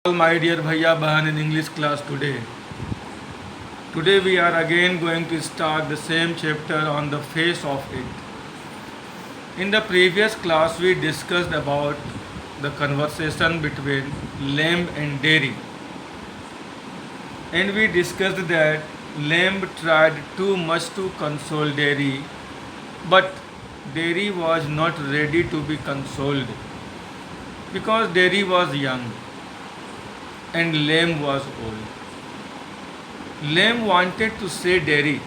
All my dear Bhaiya Bahan in English class today. Today we are again going to start the same chapter on the face of it. In the previous class we discussed about the conversation between Lamb and Dairy. And we discussed that Lamb tried too much to console Dairy, but Dairy was not ready to be consoled because Dairy was young and Lamb was old. Lamb wanted to say Dairy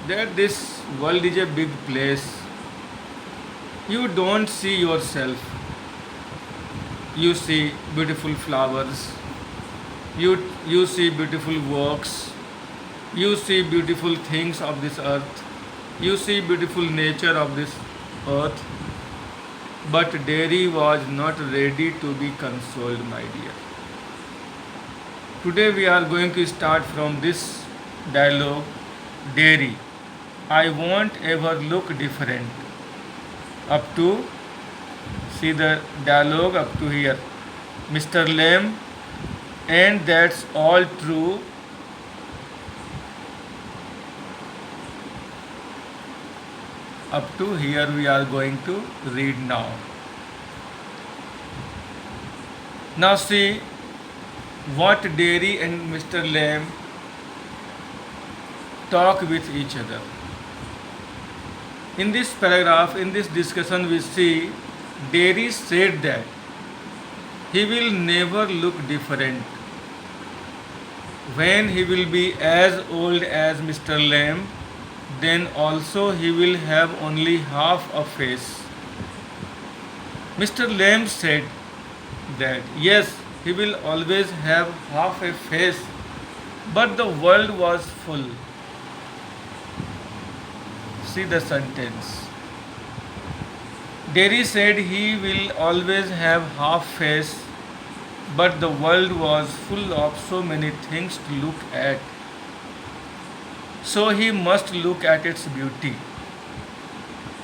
that this world is a big place. You don't see yourself. You see beautiful flowers. You see beautiful walks. You see beautiful things of this earth. You see beautiful nature of this earth. But Dairy was not ready to be consoled, my dear. Today we are going to start from this dialogue. Dairy, I won't ever look different. Up to, see the dialogue up to here. Mr. Lamb, and that's all true. Up to here we are going to read now. Now see what Dairy and Mr. Lamb talk with each other. In this paragraph, in this discussion, we see Dairy said that he will never look different when he will be as old as Mr. Lamb. Then also he will have only half a face. Mr. Lamb said that yes, he will always have half a face, but the world was full. See the sentence. Dairy said he will always have half face, but the world was full of so many things to look at. So he must look at its beauty.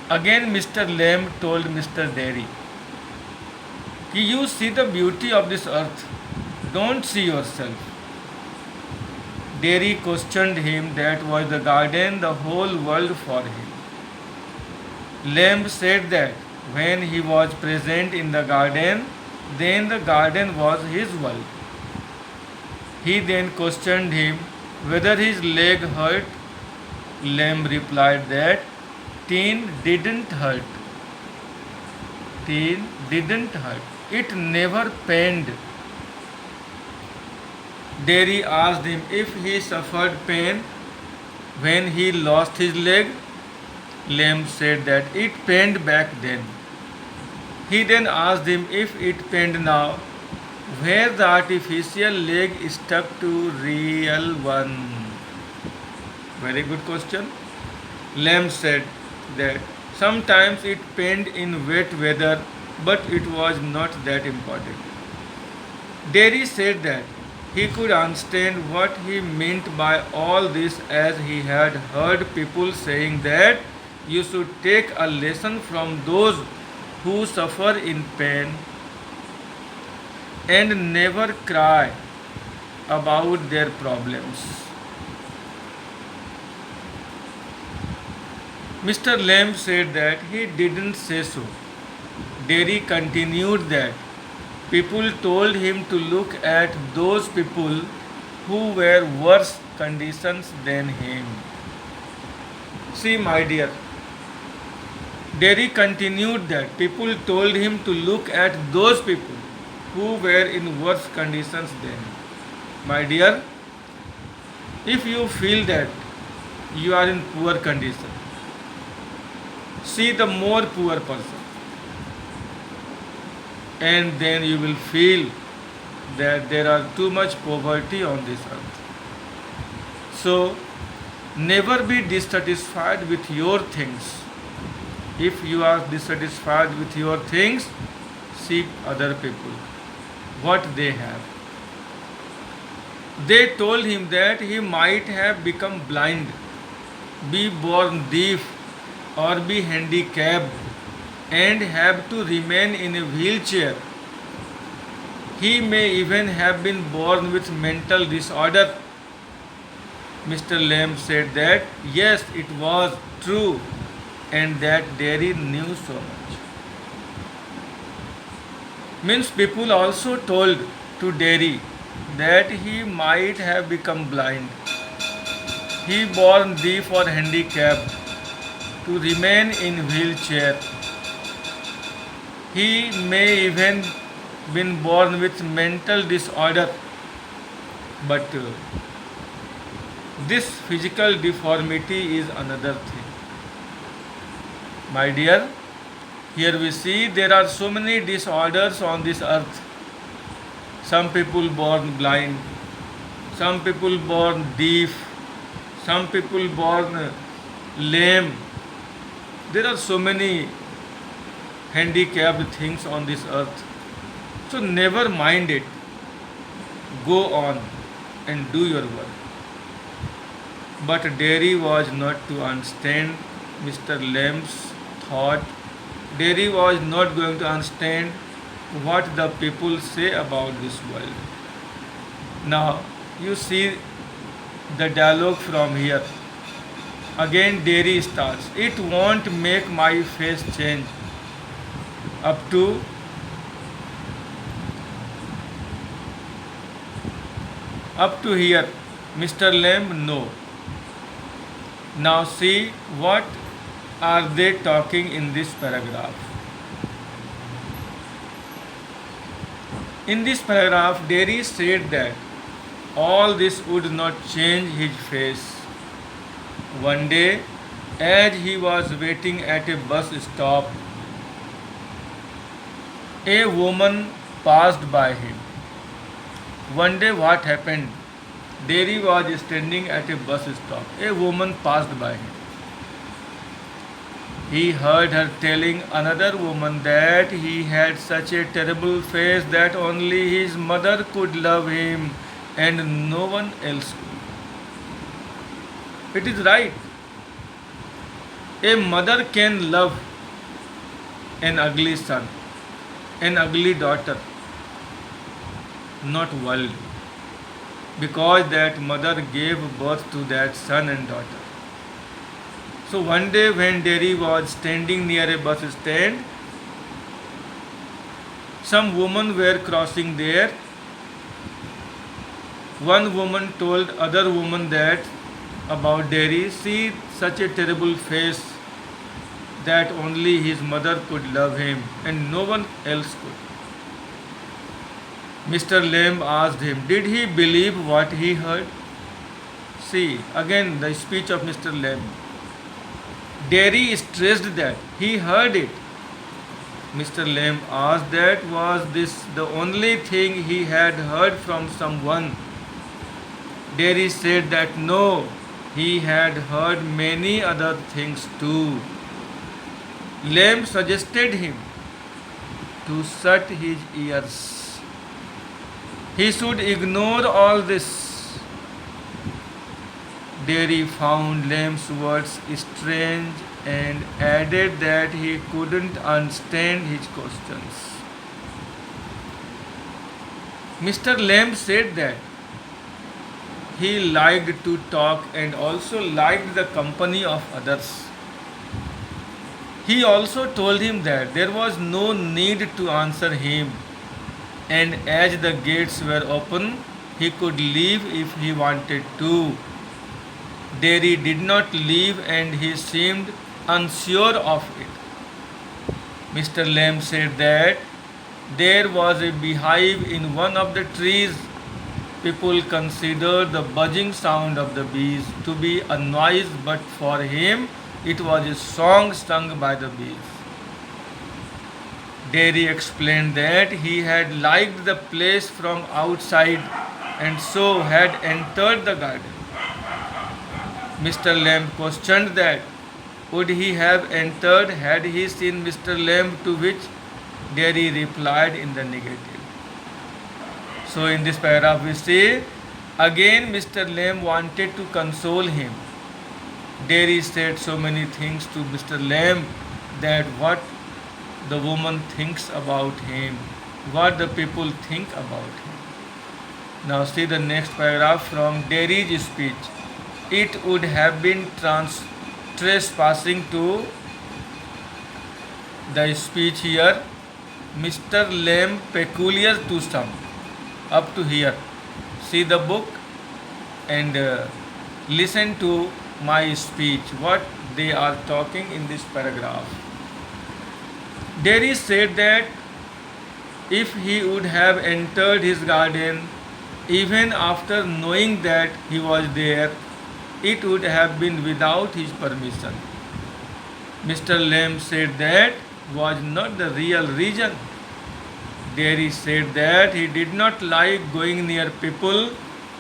Again Mr. Lamb told Mr. Dairy, you see the beauty of this earth, don't see yourself. Dairy questioned him that was the garden the whole world for him. Lamb said that when he was present in the garden, then the garden was his world. He then questioned him whether his leg hurt. Lamb replied that teen didn't hurt. Teen didn't hurt. It never pained. Dairy asked him if he suffered pain when he lost his leg. Lamb said that it pained back then. He then asked him if it pained now, where the artificial leg stuck to real one. Very good question. Lamb said that sometimes it pained in wet weather, but it was not that important. Dairy said that he could understand what he meant by all this, as he had heard people saying that you should take a lesson from those who suffer in pain and never cry about their problems. Mr. Lamb said that he didn't say so. Dairy continued that people told him to look at those people who were worse conditions than him. See, my dear, Dairy continued that people told him to look at those people who were in worse conditions than him. My dear, if you feel that you are in poor condition, see the more poor person, and then you will feel that there are too much poverty on this earth. So never be dissatisfied with your things. If you are dissatisfied with your things, seek other people, what they have. They told him that he might have become blind, be born deaf, or be handicapped and have to remain in a wheelchair. He may even have been born with mental disorder. Mr. Lamb said that yes, it was true and that Derry knew so much. Means people also told to Derry that he might have become blind. He born deaf or handicapped to remain in wheelchair. He may even been born with mental disorder, but this physical deformity is another thing. My dear, here we see there are so many disorders on this earth. Some people born blind, some people born deaf, some people born lame. There are so many handicapped things on this earth. So never mind it. Go on and do your work. But Derry was not to understand Mr. Lamb's thought. Derry was not going to understand what the people say about this world. Now, you see the dialogue from here. Again, Derry starts. It won't make my face change. Up to here, Mr. Lamb, no. Now see what are they talking in this paragraph. In this paragraph, Derry said that all this would not change his face. One day, as he was waiting at a bus stop, a woman passed by him. One day, what happened? Derry was standing at a bus stop. A woman passed by him. He heard her telling another woman that he had such a terrible face that only his mother could love him and no one else could. It is right. A mother can love an ugly son, an ugly daughter, not world, because that mother gave birth to that son and daughter. So one day when Derry was standing near a bus stand, some women were crossing there. One woman told other woman that about Derry, see such a terrible face that only his mother could love him and no one else could. Mr. Lamb asked him, did he believe what he heard? See, again the speech of Mr. Lamb. Derry stressed that he heard it. Mr. Lamb asked that was this the only thing he had heard from someone. Derry said that no, he had heard many other things too. Lamb suggested him to shut his ears. He should ignore all this. Derry found Lamb's words strange and added that he couldn't understand his questions. Mr. Lamb said that he liked to talk and also liked the company of others. He also told him that there was no need to answer him, and as the gates were open, he could leave if he wanted to. Derry did not leave and he seemed unsure of it. Mr. Lamb said that there was a beehive in one of the trees. People considered the buzzing sound of the bees to be a noise, but for him it was a song sung by the bees. Derry explained that he had liked the place from outside and so had entered the garden. Mr. Lamb questioned that would he have entered had he seen Mr. Lamb, to which Derry replied in the negative. So in this paragraph we see again Mr. Lamb wanted to console him. Derry said so many things to Mr. Lamb that what the woman thinks about him. what the people think about him. Now see the next paragraph from Derry's speech. It would have been trespassing to the speech here. Mr. Lamb peculiar to some. Up to here. See the book and listen to my speech, what they are talking in this paragraph. Derry said that if he would have entered his garden even after knowing that he was there, it would have been without his permission. Mr. Lamb said that was not the real reason. Derry said that he did not like going near people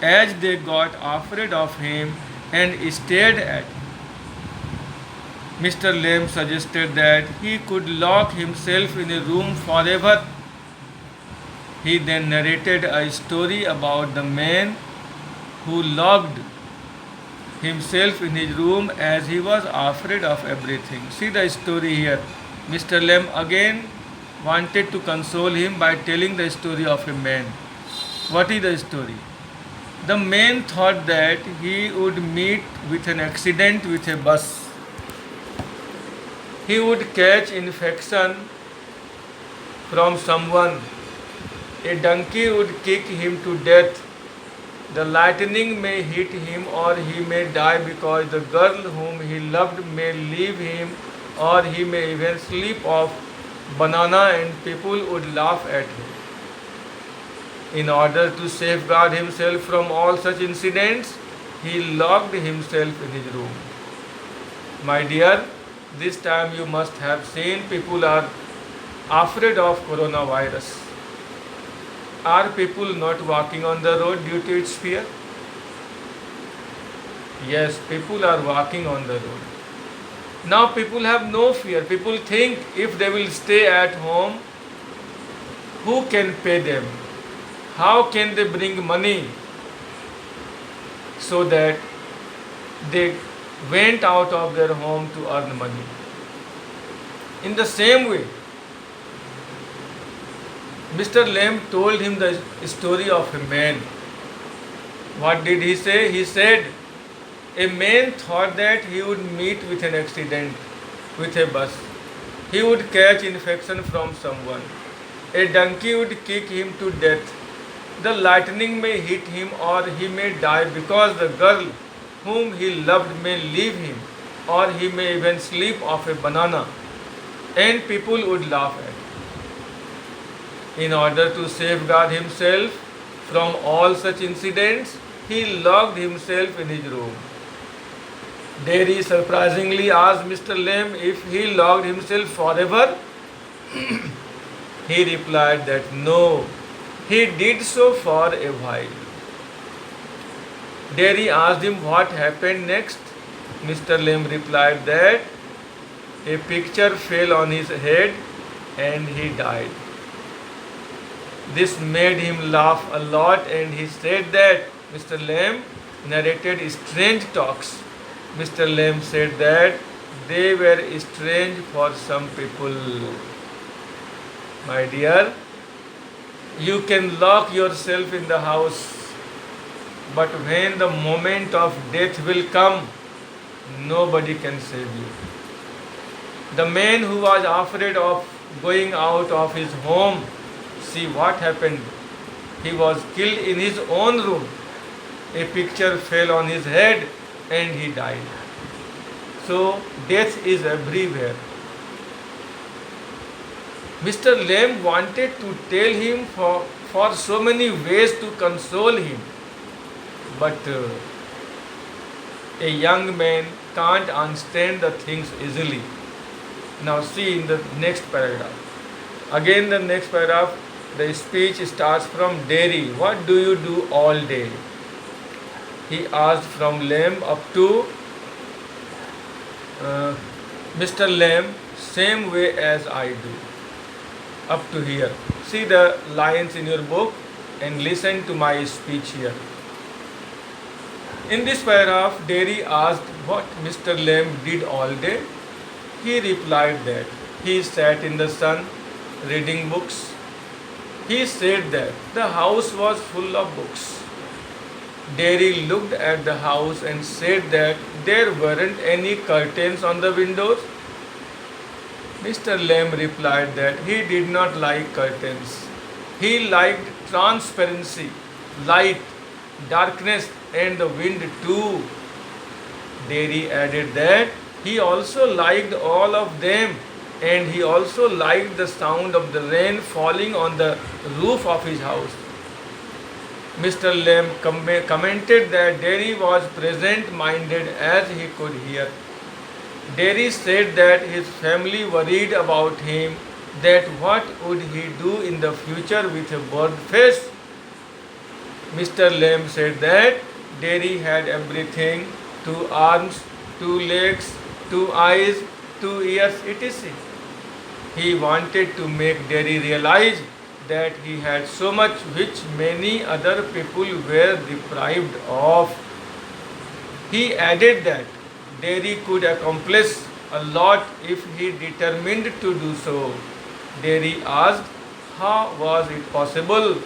as they got afraid of him and stared at him. Mr. Lamb suggested that he could lock himself in a room forever. He then narrated a story about the man who locked himself in his room as he was afraid of everything. See the story here. Mr. Lamb again wanted to console him by telling the story of a man. What is the story? The man thought that he would meet with an accident with a bus. He would catch infection from someone. A donkey would kick him to death. The lightning may hit him or he may die because the girl whom he loved may leave him or he may even slip off banana and people would laugh at him. In order to safeguard himself from all such incidents, he locked himself in his room. My dear, this time you must have seen people are afraid of coronavirus. Are people not walking on the road due to its fear? Yes, people are walking on the road. Now people have no fear. People think if they will stay at home, who can pay them? How can they bring money so that they went out of their home to earn money? In the same way, Mr. Lamb told him the story of a man. What did he say? He said, a man thought that he would meet with an accident with a bus. He would catch infection from someone. A donkey would kick him to death. The lightning may hit him or he may die because the girl whom he loved may leave him or he may even slip off a banana and people would laugh at him. In order to safeguard himself from all such incidents, he locked himself in his room. Derry surprisingly asked Mr. Lamb if he locked himself forever. He replied that no, he did so for a while. Derry asked him what happened next. Mr. Lamb replied that a picture fell on his head and he died. This made him laugh a lot and he said that Mr. Lamb narrated strange talks. Mr. Lamb said that they were strange for some people. My dear, you can lock yourself in the house, but when the moment of death will come, nobody can save you. The man who was afraid of going out of his home, see what happened. He was killed in his own room. A picture fell on his head and he died. So death is everywhere. Mr. Lamb wanted to tell him for so many ways to console him. But a young man can't understand the things easily. Now see in the next paragraph. Again the next paragraph, the speech starts from Derry. What do you do all day? He asked from Lamb up to Mr. Lamb, same way as I do. Up to here. See the lines in your book and listen to my speech here. In this paragraph, Derry asked what Mr. Lamb did all day. He replied that he sat in the sun reading books. He said that the house was full of books. Derry looked at the house and said that there weren't any curtains on the windows. Mr. Lamb replied that he did not like curtains. He liked transparency, light, darkness, and the wind too. Derry added that he also liked all of them, and he also liked the sound of the rain falling on the roof of his house. Mr. Lamb commented that Derry was present minded as he could hear. Derry said that his family worried about him, that what would he do in the future with a bird face. Mr. Lamb said that Derry had everything: two arms, two legs, two eyes, two ears, etc. He wanted to make Derry realize that he had so much which many other people were deprived of. He added that Derry could accomplish a lot if he determined to do so. Derry asked how was it possible,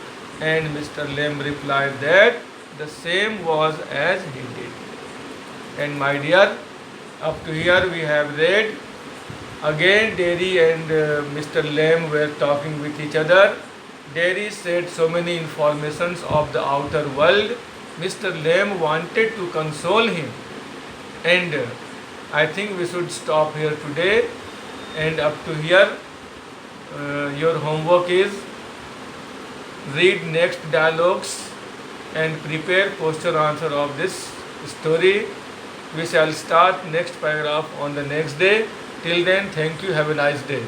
and Mr. Lamb replied that the same was as he did. And my dear, up to here we have read. Again Derry and Mr. Lamb were talking with each other. Derry said so many informations of the outer world. Mr. Lamb wanted to console him. And I think we should stop here today. And up to here, your homework is read next dialogues and prepare question answer of this story. We shall start next paragraph on the next day. Till then, thank you. Have a nice day.